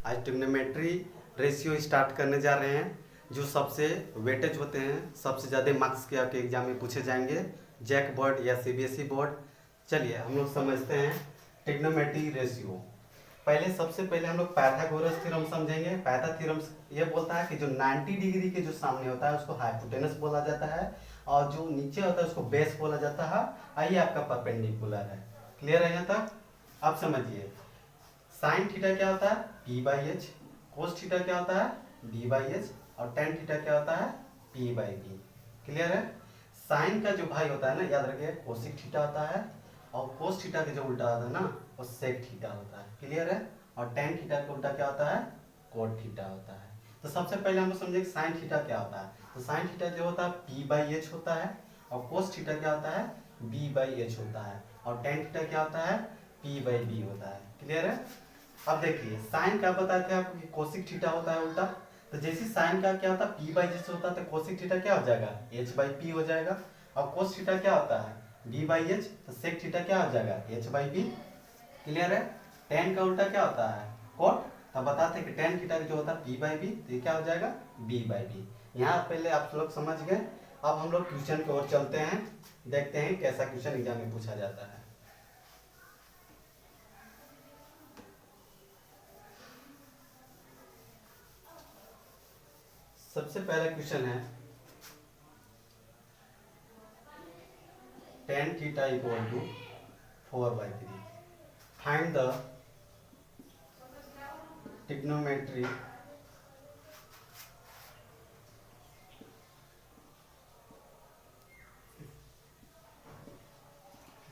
आज trigonometry ratio start करने जा रहे हैं, जो सबसे वेटेज होते हैं, सबसे ज़्यादा मार्क्स के आपके एग्जाम में पूछे जाएंगे, जैक बोर्ड या सीबीएसई बोर्ड। चलिए हम लोग समझते हैं ट्रिग्नोमेट्री रेशियो। सबसे पहले हम लोग पाइथागोरस थ्योरम समझेंगे। पाइथा थ्योरम ये बोलता है कि जो 90 डिग्री के जो सामने होता है उसको हाइपोटेनस बोला जाता है, और जो नीचे होता है उसको बेस बोला जाता है। आइए आपका परपेंडिकुलर है। क्लियर है यहाँ तक? अब समझिए साइन थीटा क्या होता है p by H, cos theta क्या होता है d बाई एच, और टेन थीटा क्या होता है p बाई बी। क्लियर है? साइन का जो भाई होता है ना, याद रखिए कोसिक थीटा होता है, और कोस थीटा के जो उल्टा होता है ना वो सेक थीटा होता है। क्लियर है? और टेन थीटा का उल्टा क्या होता है कोट थीटा होता है। तो सबसे पहले हम लोग समझेंगे साइन थीटा क्या होता है। तो साइन थीटा जो होता है p बाई एच होता है, और कोस थीटा क्या होता है b बाई एच होता है, और टेन थीटा क्या होता है p बाई बी होता है। क्लियर है? अब देखिए साइन का बताए थे आपको कि कोसिक थीटा होता है उल्टा। तो जैसे साइन का क्या होता है p बाई एच होता है, तो कोसिक थीटा क्या हो जाएगा h बाई पी हो जाएगा। और कोस थीटा क्या होता है b बाई एच, तो सेक थीटा क्या हो जाएगा h बाई पी। क्लियर है? टेन का उल्टा क्या होता है कोट। तो बताते हैं कि टेन थीटा जो होता है p बाई बी, तो ये क्या हो जाएगा b बाई बी। यहाँ पहले आप लोग समझ गए। अब हम लोग क्वेश्चन की ओर चलते हैं, देखते हैं कैसा क्वेश्चन एग्जाम में पूछा जाता है। सबसे पहला क्वेश्चन है tan theta equal to 4/3, find the trigonometry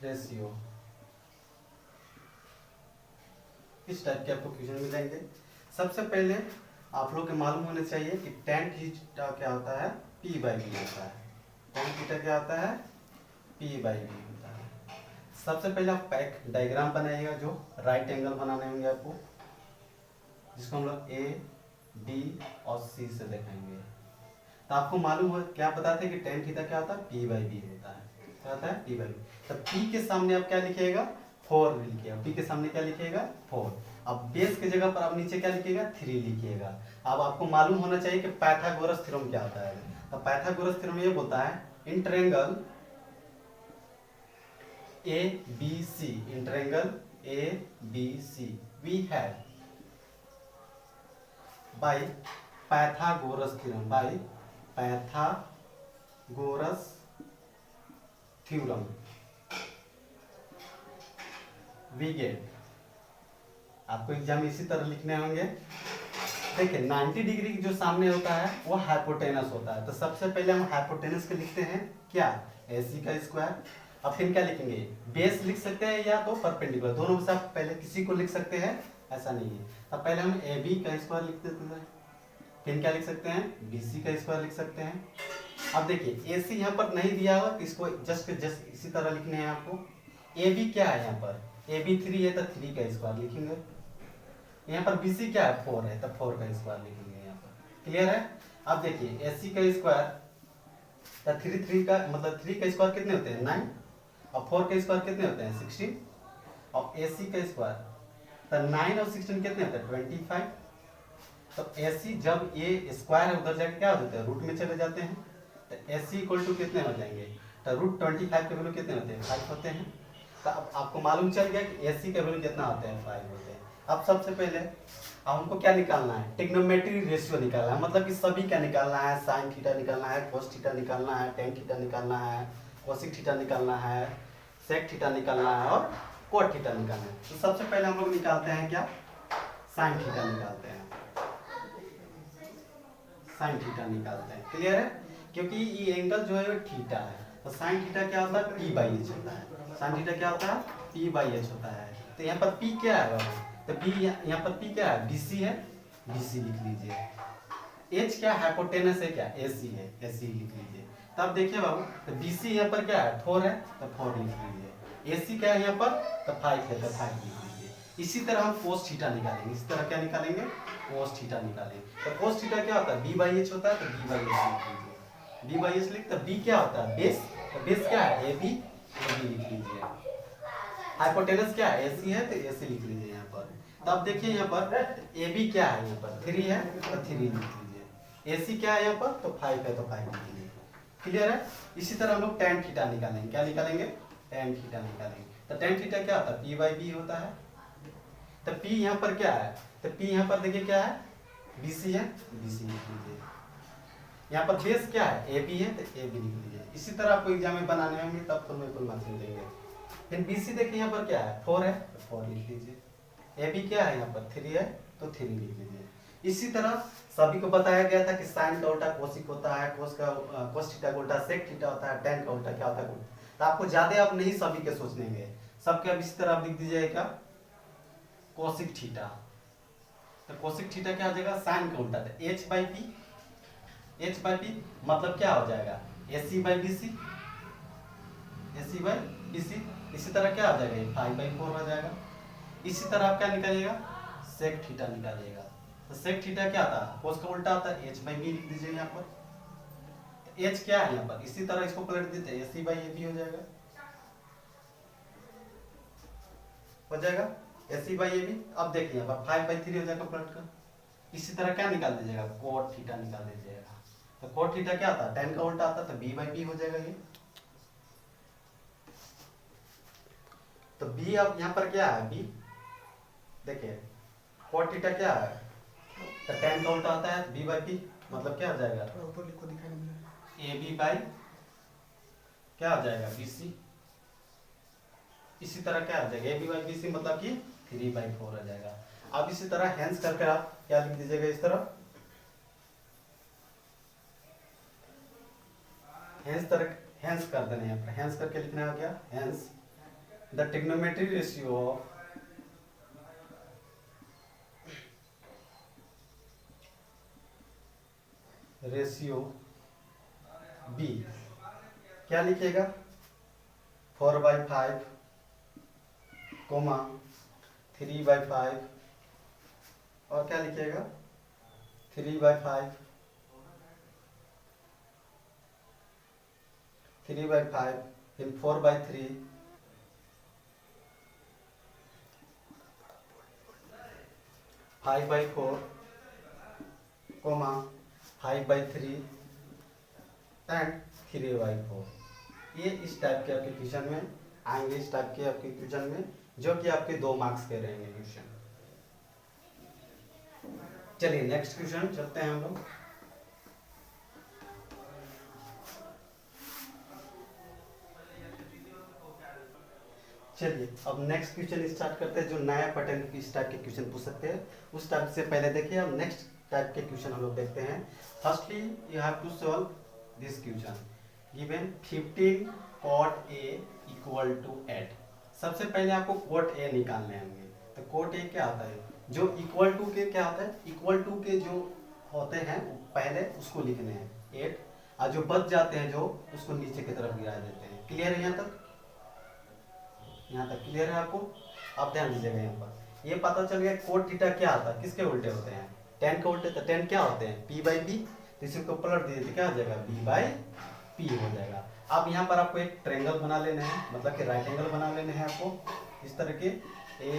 ratio. इस टाइप के आपको क्वेश्चन मिलेंगे। सबसे पहले आप लोग के मालूम होने चाहिए कि tan थीटा क्या होता है p बाई बी होता है। tan थीटा क्या होता है p बाई बी होता है। सबसे पहले आप एक डायग्राम बनाइएगा, जो राइट एंगल बनाने होंगे आपको, जिसको हम लोग a d और c से दिखाएंगे। तो आपको मालूम हो क्या बताते हैं कि tan थीटा क्या होता है p बाई बी होता है। क्या होता है p बाई बी। तो p के सामने आप क्या लिखिएगा 4 लिखिएगा। p के सामने क्या लिखिएगा 4। अब बेस की जगह पर आप नीचे क्या लिखिएगा 3 लिखिएगा। अब आपको मालूम होना चाहिए कि पाइथागोरस थ्योरम क्या होता है। तो पाइथागोरस थ्योरम ये बोलता है in triangle A B C, in triangle A B C we have by Pythagoras theorem, by Pythagoras theorem we get. आपको एग्जाम इसी तरह लिखने होंगे। देखिए 90 डिग्री जो सामने होता है वो हाइपोटेनस होता है। तो सबसे पहले हम हाइपोटेनस के लिखते हैं क्या AC का स्क्वायर। अब फिर क्या लिखेंगे बेस लिख सकते हैं या तो परपेंडिकुलर, दोनों में से आप पहले किसी को लिख सकते हैं, ऐसा नहीं है। अब पहले हम AB का स्क्वायर लिख देते हैं, फिर क्या लिख सकते हैं BC का स्क्वायर लिख सकते हैं। अब देखिए AC यहाँ पर नहीं दिया हुआ, इसको जस्ट इसी तरह लिखने हैं आपको। AB क्या है यहाँ पर AB 3 है, तो 3 का स्क्वायर लिखेंगे। यहाँ पर BC क्या है 4 है, तब 4 का स्क्वायर लिखेंगे यहाँ पर। क्लियर है? अब देखिए AC का स्क्वायर, तो 3 का मतलब 3 का स्क्वायर कितने होते हैं 9, और 4 का स्क्वायर कितने होते हैं 16, और AC का स्क्वायर तो 9 और 16 कितने होते हैं 25। तो AC जब ये स्क्वायर है उधर जाके क्या हो जाते हैं रूट में चले जाते हैं। तो AC इक्वल टू कितने हो जाएंगे, तो रूट 25 के वैल्यू कितने होते हैं 5 होते हैं। तो अब आपको मालूम चल गया कि AC के वैल्यू कितना होते हैं 5 होते हैं। अब सबसे पहले अब हमको क्या निकालना है ट्रिग्नोमेट्री रेशियो निकालना है, मतलब कि सभी क्या निकालना है, साइन थीटा निकालना है, कोस थीटा निकालना है, टेन थीटा निकालना है, कोसिक थीटा निकालना है, सेक थीटा निकालना है, और कोट थीटा निकालना है। तो सबसे पहले हम लोग निकालते हैं क्या साइन थीटा निकालते हैं, साइन थीटा निकालते हैं। क्लियर है? क्योंकि ये एंगल जो है वो थीटा है। तो साइन थीटा क्या होता है p बाई एच होता है। साइन थीटा क्या होता है p बाई एच होता है। तो यहाँ पर p क्या है, तो p यहाँ पर p क्या है BC है, BC लिख लीजिए। h क्या हाइपोटेनस है क्या AC है, AC लिख लीजिए। तब देखिए बाबू, तो BC यहाँ पर क्या है 4 है, तो 4 लिख लीजिए। AC क्या है यहाँ पर, तो 5 है, तो 5 लिख लीजिए। इसी तरह हम कोस थीटा निकालेंगे। इसी तरह क्या निकालेंगे कोस थीटा निकालेंगे। तो कोस थीटा क्या होता है b बाई एच होता है, तो b बाई एच लिख लीजिए। b बाई एच लिख, तो b क्या होता है बेस, तो बेस क्या है AB, AB लिख लीजिए। हाइपोटेनस क्या है AC है, तो AC लिख लीजिए यहाँ पर। तो अब देखिए यहाँ पर ए बी क्या है, यहाँ पर 3 है तो 3 लिख लीजिए। ए सी क्या है यहाँ पर, तो 5 है तो 5 लिख लीजिए। क्लियर है। इसी तरह हम लोग tan थीटा निकालेंगे। क्या निकालेंगे, tan थीटा निकालेंगे। तो tan थीटा क्या होता है, पी बाई बी होता है। तो P यहाँ पर क्या है, तो P यहाँ पर देखिए क्या है, BC है, BC लिख लीजिए। यहाँ पर बेस क्या है, AB है तो AB लिख लीजिए। इसी तरह आपको एग्जाम में बनाने होंगे तब तो मैं कोई मार्क्स नहीं देंगे। फिर BC देखिए यहाँ पर क्या है, 4 है तो 4 लिख लीजिए। AB क्या है यहाँ पर 3 है तो 3 लिख लीजिए। इसी तरह सभी को बताया गया था कि साइन का उल्टा कोसिक होता है, कोस थीटा का उल्टा सेक थीटा होता है, tan का उल्टा क्या होता है। तो आपको ज्यादा आप नहीं सभी के सोचनेंगे, सबके अब इसी तरह आप लिख दीजिएगा कोसिक थीटा। तो कोसिक थीटा क्या हो जाएगा, साइन का उल्टा था h बाई पी मतलब क्या हो जाएगा, AC by BC, AC by BC। इसी तरह क्या हो जाएगा, 5/4 हो जाएगा। इसी तरह आप क्या निकालिएगा, सेक थीटा निकालिएगा। तो सेक थीटा क्या आता है, कोस का उल्टा आता है, h बाई बी लिख दीजिए यहाँ पर। तो h क्या है यहाँ पर, इसी तरह इसको पलट देते हैं, AC बाई AB हो जाएगा AC बाई AB। अब देखिए यहाँ पर 5/3 हो जाएगा पलट कर। इसी तरह क्या निकाल दीजिएगा, कोट थीटा निकाल दीजिएगा। तो कोट थीटा क्या आता है, tan का उल्टा आता है तो b बाई बी हो जाएगा ये। तो b अब यहाँ पर क्या है, b देखिए कोट थीटा क्या है, तो tan का उल्टा आता है b बाई बी मतलब क्या हो जाएगा, AB बाई क्या हो जाएगा BC। इसी तरह क्या हो जाएगा, AB बाई BC मतलब कि 3/4 हो जाएगा। अब इसी तरह हेंस करके आप क्या लिख दीजिएगा, इस तरह हेंस कर देना है, हेंस करके लिखना है क्या, hence the trigonometric ratio of B क्या लिखिएगा 4/5 कोमा 3/5 और क्या लिखिएगा 3/5 फिर 4/3 5/4 कोमा 5/3 एंड 3/4। ये इस टाइप के आपके क्वेश्चन में आएंगे, इस टाइप के आपके क्वेश्चन में, जो कि आपके 2 मार्क्स के रहेंगे क्वेश्चन। चलिए नेक्स्ट क्वेश्चन चलते हैं हम लोग। चलिए अब नेक्स्ट क्वेश्चन स्टार्ट करते हैं, जो नया पैटर्न की इस टाइप के क्वेश्चन पूछ सकते हैं। उस टाइप से पहले देखिए अब नेक्स्ट टाइप के क्वेश्चन हम लोग देखते हैं। Firstly you have to solve this question given 15 cot A equal to 8। सबसे पहले आपको cot A निकालने होंगे। तो cot A क्या होता है, जो इक्वल टू के क्या होता है, इक्वल टू के जो होते हैं पहले उसको लिखने हैं 8, और जो बच जाते हैं जो उसको नीचे की तरफ गिरा देते हैं। क्लियर है यहाँ तक, यहाँ तक क्लियर है आपको। अब ध्यान दीजिएगा यहाँ पर, ये पता चल गया कोट थीटा क्या आता है, किसके उल्टे होते हैं, tan के उल्टे। तो tan क्या होते हैं, p बाई बी। तो इसी को पलट दीजिए तो क्या हो जाएगा, b बाई पी हो जाएगा। अब यहाँ पर आपको एक ट्रायंगल बना लेना है, मतलब कि राइट एंगल बना लेने हैं आपको। इस तरह के a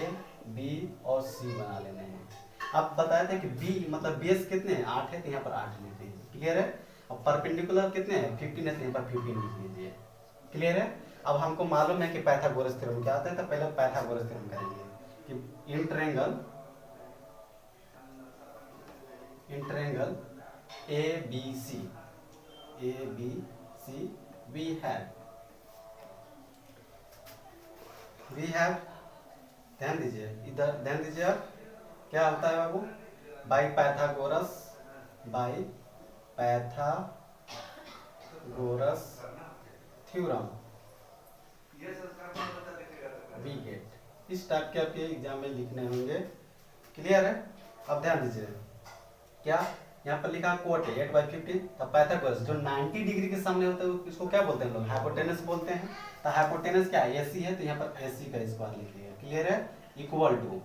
b और c बना लेने हैं। अब बताए थे कि b मतलब बेस कितने हैं, 8 है, तो यहाँ पर 8 लिख दीजिए। क्लियर है। अब परपेंडिकुलर कितने हैं, 15 है, तो यहाँ पर 15 लिख लीजिए। क्लियर है। अब हमको मालूम है कि पाइथागोरस थ्योरम क्या होता है, तो पहले पाइथागोरस थ्योरम करेंगे कि in triangle ABC we have ध्यान दीजिए, इधर ध्यान दीजिए आप, क्या होता है बाबू, by Pythagoras theorem we get. इस टाइप के आपके एग्जाम में लिखने होंगे। क्लियर है। अब ध्यान दीजिए क्या यहाँ पर लिखा कोट है 8/15। तब पाइथागोरस जो 90 डिग्री के सामने होता है इसको क्या बोलते हैं हम लोग, हाइपोटेनस बोलते हैं। तो हाइपोटेनस क्या है, AC है, तो यहाँ पर AC का स्क्वायर लिखिएगा। क्लियर है। इक्वल टू,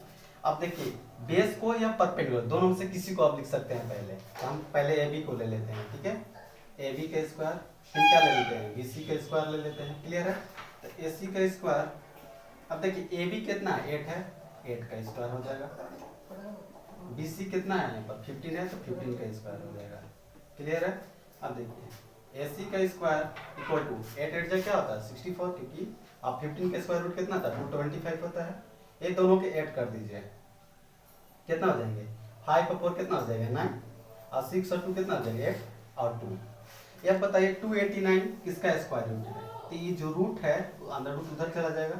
अब देखिए बेस को या परपेंडिकुलर दोनों में से किसी को आप लिख सकते हैं। पहले तो हम पहले AB को ले लेते हैं, ठीक है, AB का स्क्वायर, फिर क्या ले लेते हैं, BC का स्क्वायर ले लेते हैं। क्लियर है। तो AC का स्क्वायर, अब देखिए AB कितना 8 है, 8 का स्क्वायर हो जाएगा। BC कितना है यहाँ पर 15 है, तो 15 का स्क्वायर हो जाएगा। क्लियर है? अब देखिए AC का स्क्वायर इक्वल टू 8 8 जा क्या होता है 64, क्योंकि अब 15 का स्क्वायर रूट कितना था 225 होता है। ये दोनों के ऐड कर दीजिए, कितना हो जाएंगे 5 और 4 कितना हो जाएगा 9, और 6 और 2 कितना हो जाएगा 8 और 2। ये बताइए 289 किसका स्क्वायर रूट है? तो ये जो रूट है अंदर रूट उधर चला जाएगा,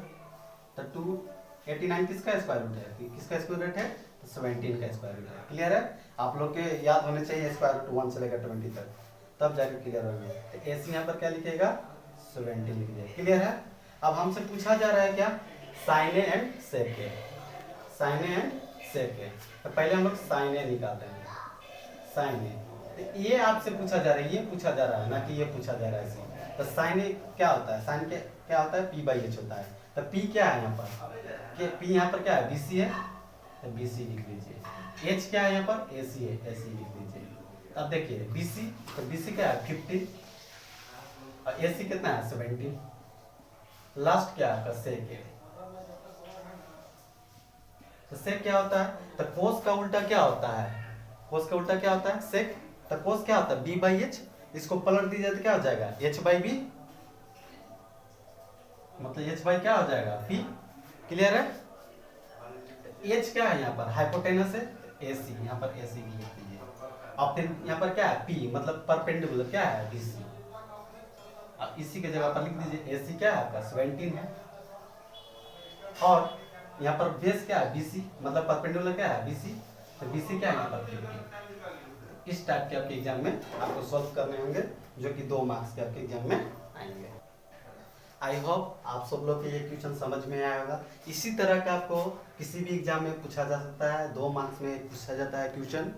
तो 289 किसका स्क्वायर रूट है? किसका स्क्वायर रूट है? तो 17 का स्क्वायर रूट है। क्लियर है? आप लोग के याद होने चाहिए स्क्वायर रूट 1 से लेकर 20 तक, तब जाके क्लियर होंगे। तो AC यहाँ पर क्या लिखेगा 17 लिख दिया। क्लियर है? अब हमसे पूछा जा रहा है क्या sine A and sec A, sine A and sec A. तो पहले हम लोग साइन ए निकालते हैं, साइन ए। तो ये आपसे पूछा जा रहा है, ये पूछा जा रहा है ना कि ये पूछा जा रहा है। तो साइन ए क्या होता है? साइन के क्या होता है P/H होता है। तो P क्या है यहाँ पर? कि P यहाँ पर क्या है BC है, तो BC लिख लीजिए। H क्या है यहाँ पर AC है, AC लिख लीजिए। अब देखिए BC, तो BC क्या है 15 और AC कितना है 17। लास्ट क्या है सेक है। तो सेक क्या होता है? तो कोस का उल्टा क्या होता है? कोस का उल्टा क्या होता है सेक। तो कोस क्या होता है B/H, इसको पलट दीजिए तो क्या हो जाएगा H/B, मतलब H/ क्या हो जाएगा P। क्लियर है? H क्या है यहाँ पर हाइपोटेनस है AC, यहाँ पर AC लिख दीजिए। और फिर यहाँ पर क्या है P मतलब परपेंडिकुलर क्या है BC, अब इसी के जगह पर लिख दीजिए AC क्या है आपका 17 है, और यहाँ पर बेस क्या है BC मतलब परपेंडिकुलर क्या है BC, तो BC क्या है यहाँ पर 15। इस टाइप के आपके एग्जाम में आपको सॉल्व करने होंगे, जो कि 2 मार्क्स के आपके एग्जाम में आएंगे। आई होप आप सब लोग के ये क्वेश्चन समझ में आया होगा। इसी तरह का आपको किसी भी एग्जाम में पूछा जा सकता है, 2 मार्क्स में पूछा जाता है क्वेश्चन।